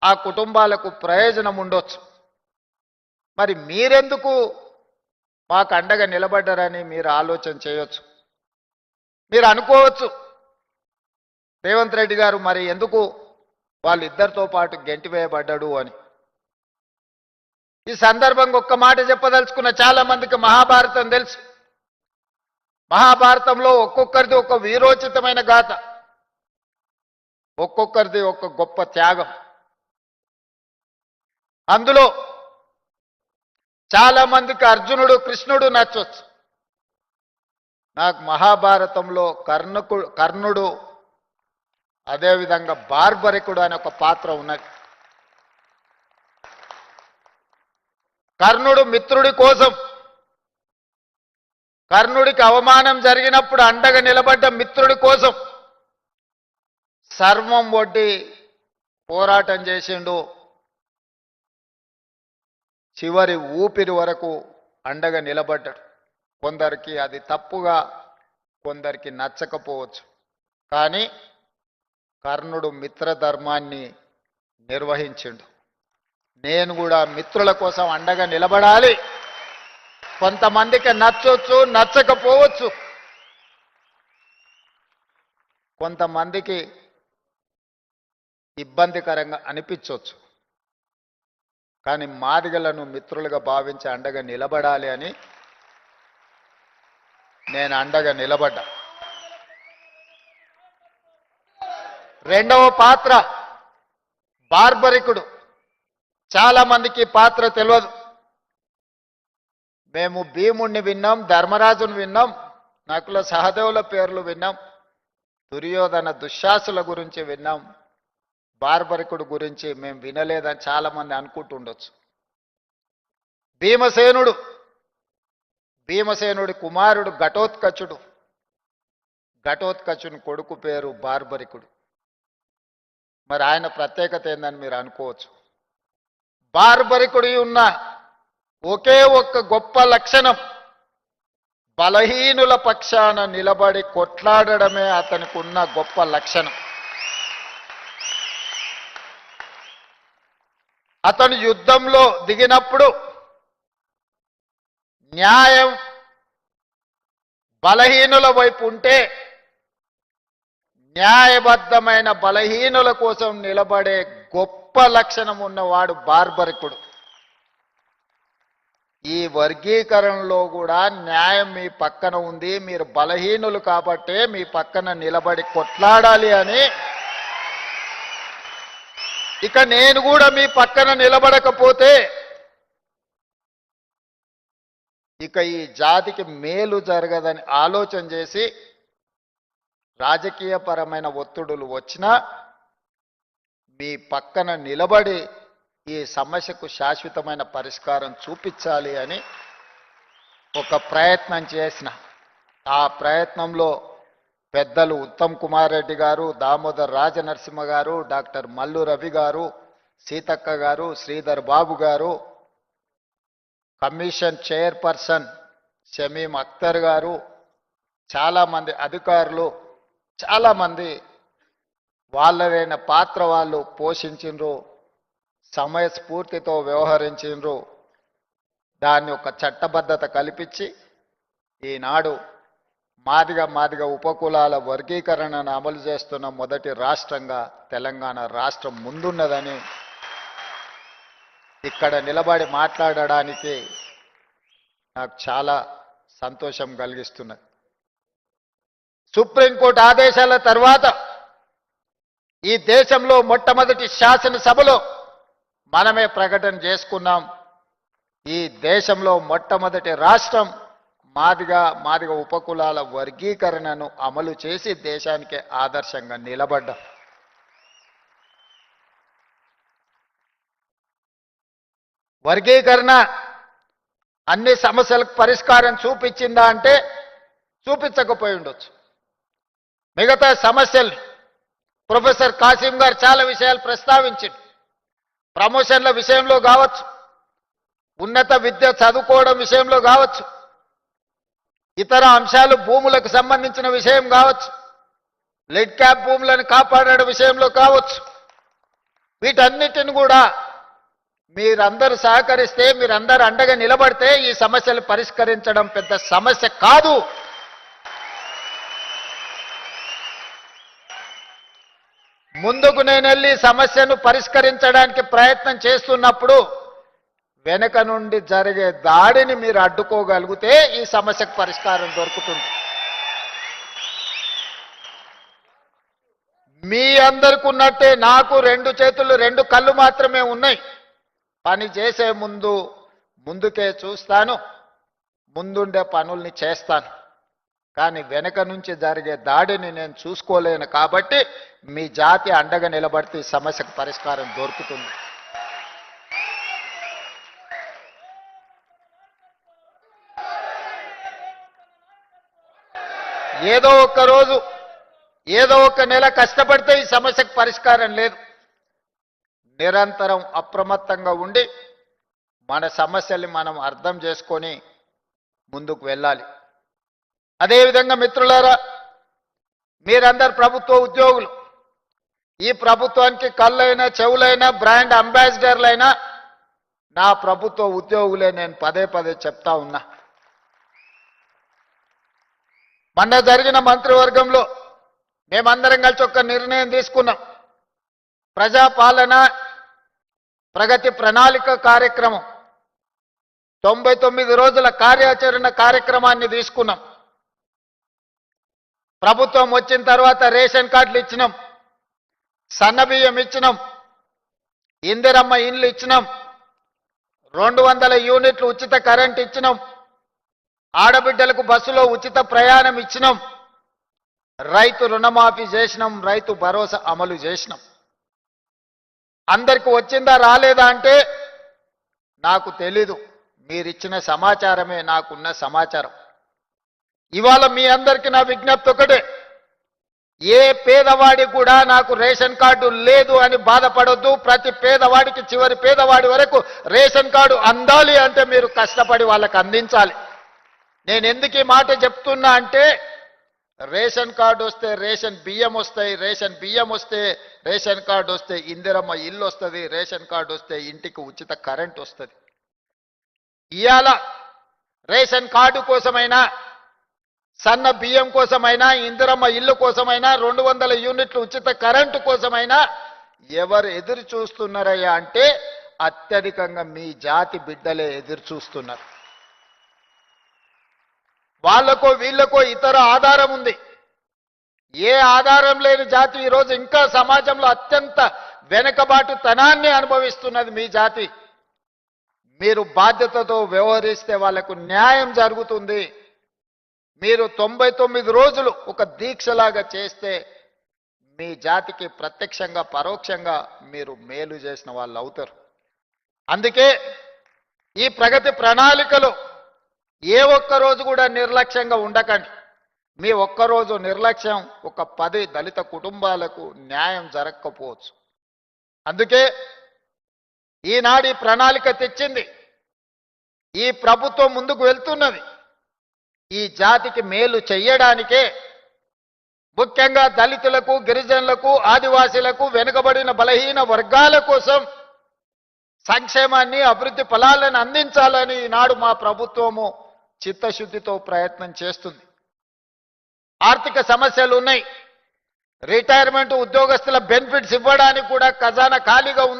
ఆ కుటుంబాలకు ప్రయోజనం ఉండొచ్చు. మరి మీరెందుకు మాకు అండగా నిలబడ్డారని మీరు ఆలోచన చేయొచ్చు. మీరు అనుకోవచ్చు రేవంత్ రెడ్డి గారు మరి ఎందుకు వాళ్ళిద్దరితో పాటు గెంటివేయబడ్డాడు అని. ఈ సందర్భంగా ఒక్క మాట చెప్పదలుచుకున్న, చాలా మందికి మహాభారతం తెలుసు. మహాభారతంలో ఒక్కొక్కరిది ఒక వీరోచితమైన గాథ, ఒక్కొక్కరిది ఒక గొప్ప త్యాగం. అందులో చాలా మందికి అర్జునుడు కృష్ణుడు నచ్చొచ్చు. నాకు మహాభారతంలో కర్ణుడు అదేవిధంగా బార్బరికుడు అనే ఒక పాత్ర ఉన్నది. కర్ణుడు మిత్రుడి కోసం, కర్ణుడికి అవమానం జరిగినప్పుడు అండగా నిలబడ్డ మిత్రుడి కోసం సర్వం ఒడ్డి పోరాటం చేసిండు. చివరి ఊపిరి వరకు అండగా నిలబడ్డాడు. కొందరికి అది తప్పుగా, కొందరికి నచ్చకపోవచ్చు. కానీ కర్ణుడు మిత్రధర్మాన్ని నిర్వహించిండు. నేను కూడా మిత్రుల కోసం అండగా నిలబడాలి. కొంతమందికి నచ్చొచ్చు, నచ్చకపోవచ్చు. కొంతమందికి ఇబ్బందికరంగా అనిపించవచ్చు. కానీ మాదిగలను మిత్రులుగా భావించి అండగా నిలబడాలి అని నేను అండగా నిలబడ్డా. రెండవ పాత్ర బార్బరికుడు. చాలా మందికి పాత్ర తెలియదు. మేము భీముణ్ణి విన్నాం, ధర్మరాజును విన్నాం, నకుల సహదేవుల పేర్లు విన్నాం, దుర్యోధన దుశ్శాసుల గురించి విన్నాం. బార్బరికుడు గురించి మేము వినలేదని చాలా మంది అనుకుంటుండొచ్చు. భీమసేనుడి కుమారుడు ఘటోత్కచుడు. ఘటోత్కచుని కొడుకు పేరు బార్బరికుడు. మరి ఆయన ప్రత్యేకత ఏందని మీరు అనుకోవచ్చు. బార్బరికుడి ఉన్న ఒకే ఒక్క గొప్ప లక్షణం, బలహీనుల పక్షాన నిలబడి కొట్లాడడమే అతనికి ఉన్న గొప్ప లక్షణం. అతను యుద్ధంలో దిగినప్పుడు న్యాయం బలహీనుల వైపు ఉంటే న్యాయబద్ధమైన బలహీనుల కోసం నిలబడే గొప్ప లక్షణం ఉన్నవాడు బార్బరికుడు. ఈ వర్గీకరణలో కూడా న్యాయం మీ పక్కన ఉంది, మీరు బలహీనులు కాబట్టే మీ పక్కన నిలబడి కొట్లాడాలి అని. ఇక నేను కూడా మీ పక్కన నిలబడకపోతే ఇక ఈ జాతికి మేలు జరగదని ఆలోచన చేసి రాజకీయపరమైన ఒత్తిడులు వచ్చినా మీ పక్కన నిలబడి ఈ సమస్యకు శాశ్వతమైన పరిష్కారం చూపించాలి అని ఒక ప్రయత్నం చేసిన. ఆ ప్రయత్నంలో పెద్దలు ఉత్తమ్ కుమార్ రెడ్డి గారు, దామోదర్ రాజనరసింహ గారు, డాక్టర్ మల్లు రవి గారు, సీతక్క గారు, శ్రీధర్ బాబు గారు, కమిషన్ చైర్పర్సన్ షమీం అఖ్తర్ గారు, చాలామంది అధికారులు, చాలామంది వాళ్ళదైన పాత్ర వాళ్ళు పోషించిండ్రు, సమయస్ఫూర్తితో వ్యవహరించిండ్రు. దాన్ని ఒక చట్టబద్ధత కల్పించి ఈనాడు మాదిగ ఉపకులాల వర్గీకరణను అమలు చేస్తున్న మొదటి రాష్ట్రంగా తెలంగాణ రాష్ట్రం ముందున్నదని ఇక్కడ నిలబడి మాట్లాడడానికి నాకు చాలా సంతోషం కలిగిస్తున్నది. సుప్రీంకోర్టు ఆదేశాల తర్వాత ఈ దేశంలో మొట్టమొదటి శాసనసభలో మనమే ప్రకటన చేసుకున్నాం. ఈ దేశంలో మొట్టమొదటి రాష్ట్రం మాదిగ ఉపకులాల వర్గీకరణను అమలు చేసి దేశానికి ఆదర్శంగా నిలబడ్డాం. వర్గీకరణ అన్ని సమస్యలకు పరిష్కారం చూపించిందా అంటే చూపించకపోయి ఉండొచ్చు. మిగతా సమస్యలు ప్రొఫెసర్ కాసిం గారు చాలా విషయాలు ప్రస్తావించారు. ప్రమోషన్ల విషయంలో కావచ్చు, ఉన్నత విద్య చదువుకోవడం విషయంలో కావచ్చు, ఇతర అంశాలు భూములకు సంబంధించిన విషయం కావచ్చు, లెడ్ క్యాప్ భూములను కాపాడడం విషయంలో కావచ్చు, వీటన్నిటిని కూడా మీరందరూ సహకరిస్తే, మీరందరూ అండగా నిలబడితే ఈ సమస్యలు పరిష్కరించడం పెద్ద సమస్య కాదు. ముందుకు నేను వెళ్ళి సమస్యను పరిష్కరించడానికి ప్రయత్నం చేస్తున్నప్పుడు వెనక నుండి జరిగే దాడిని మీరు అడ్డుకోగలిగితే ఈ సమస్యకు పరిష్కారం దొరుకుతుంది. మీ అందరికి ఉన్నట్టే నాకు 2 చేతులు 2 కళ్ళు మాత్రమే ఉన్నాయి. పని చేసే ముందుకే చూస్తాను, ముందుండే పనుల్ని చేస్తాను. కానీ వెనక నుంచి జరిగే దాడిని నేను చూసుకోలేను. కాబట్టి మీ జాతి అండగా నిలబడితే ఈ సమస్యకు పరిష్కారం దొరుకుతుంది. ఏదో ఒక్క రోజు, ఏదో ఒక నెల కష్టపడితే ఈ సమస్యకు పరిష్కారం లేదు. నిరంతరం అప్రమత్తంగా ఉండి మన సమస్యల్ని మనం అర్థం చేసుకొని ముందుకు వెళ్ళాలి. అదేవిధంగా మిత్రులారా, మీరందరు ప్రభుత్వ ఉద్యోగులు. ఈ ప్రభుత్వానికి కళ్ళైనా చెవులైనా బ్రాండ్ అంబాసిడర్లైనా నా ప్రభుత్వ ఉద్యోగులే. నేను పదే పదే చెప్తా ఉన్నా. మొన్న జరిగిన మంత్రివర్గంలో మేమందరం కలిసి ఒక నిర్ణయం తీసుకున్నాం. ప్రజాపాలన ప్రగతి ప్రణాళిక కార్యక్రమం 99 రోజుల కార్యాచరణ కార్యక్రమాన్ని తీసుకున్నాం. ప్రభుత్వం వచ్చిన తర్వాత రేషన్ కార్డులు ఇచ్చినాం, సన్నబియ్యం ఇచ్చినాం, ఇందిరమ్మ ఇండ్లు ఇచ్చినాం, 200 యూనిట్లు ఉచిత కరెంట్ ఇచ్చినాం, ఆడబిడ్డలకు బస్సులో ఉచిత ప్రయాణం ఇచ్చినాం, రైతు రుణమాఫీ చేసినాం, రైతు భరోసా అమలు చేసినాం. అందరికి వచ్చిందా రాలేదా అంటే నాకు తెలీదు. మీరిచ్చిన సమాచారమే నాకున్న సమాచారం. ఇవాళ మీ అందరికీ నా విజ్ఞప్తి ఒకటే, ఏ పేదవాడికి కూడా నాకు రేషన్ కార్డు లేదు అని బాధపడొద్దు. ప్రతి పేదవాడికి, చివరి పేదవాడి వరకు రేషన్ కార్డు అందాలి అంటే మీరు కష్టపడి వాళ్ళకి అందించాలి. నేను ఎందుకు ఈ మాట చెప్తున్నా అంటే, రేషన్ కార్డు వస్తే రేషన్ బియ్యం వస్తాయి, రేషన్ బియ్యం వస్తే రేషన్ కార్డు వస్తే ఇందిరమ్మ ఇల్లు వస్తుంది, రేషన్ కార్డు వస్తే ఇంటికి ఉచిత కరెంట్ వస్తుంది. ఇవాళ రేషన్ కార్డు కోసమైనా, సన్న బియ్యం కోసమైనా, ఇందిరమ్మ ఇల్లు కోసమైనా, 200 యూనిట్లు ఉచిత కరెంటు కోసమైనా ఎవరు ఎదురు చూస్తున్నారయ్యా అంటే అత్యధికంగా మీ జాతి బిడ్డలే ఎదురు చూస్తున్నారు. వాళ్లకో వీళ్లకో ఇతర ఆధారం ఉంది. ఏ ఆధారం లేని జాతి ఈరోజు ఇంకా సమాజంలో అత్యంత వెనుకబాటుతనాన్ని అనుభవిస్తున్నది మీ జాతి. మీరు బాధ్యతతో వ్యవహరిస్తే వాళ్లకు న్యాయం జరుగుతుంది. మీరు 99 రోజులు ఒక దీక్షలాగా చేస్తే మీ జాతికి ప్రత్యక్షంగా పరోక్షంగా మీరు మేలు చేసిన వాళ్ళు అవుతారు. అందుకే ఈ ప్రగతి ప్రణాళికలో ఏ ఒక్క రోజు కూడా నిర్లక్ష్యంగా ఉండకండి. మీ ఒక్కరోజు నిర్లక్ష్యం ఒక 10 దళిత కుటుంబాలకు న్యాయం జరగకపోవచ్చు. అందుకే ఈనాడు ఈ ప్రణాళిక తెచ్చింది. ఈ ప్రభుత్వం ముందుకు వెళ్తున్నది ఈ జాతికి మేలు చెయ్యడానికే. ముఖ్యంగా దళితులకు, గిరిజనులకు, ఆదివాసీలకు, వెనుకబడిన బలహీన వర్గాల కోసం సంక్షేమాన్ని, అభివృద్ధి ఫలాలను అందించాలని ఈనాడు మా ప్రభుత్వము చిత్తశుద్ధితో ప్రయత్నం చేస్తుంది. ఆర్థిక సమస్యలు ఉన్నాయి. రిటైర్మెంట్ ఉద్యోగస్తుల బెనిఫిట్స్ ఇవ్వడానికి కూడా ఖజానా ఖాళీగా ఉంది.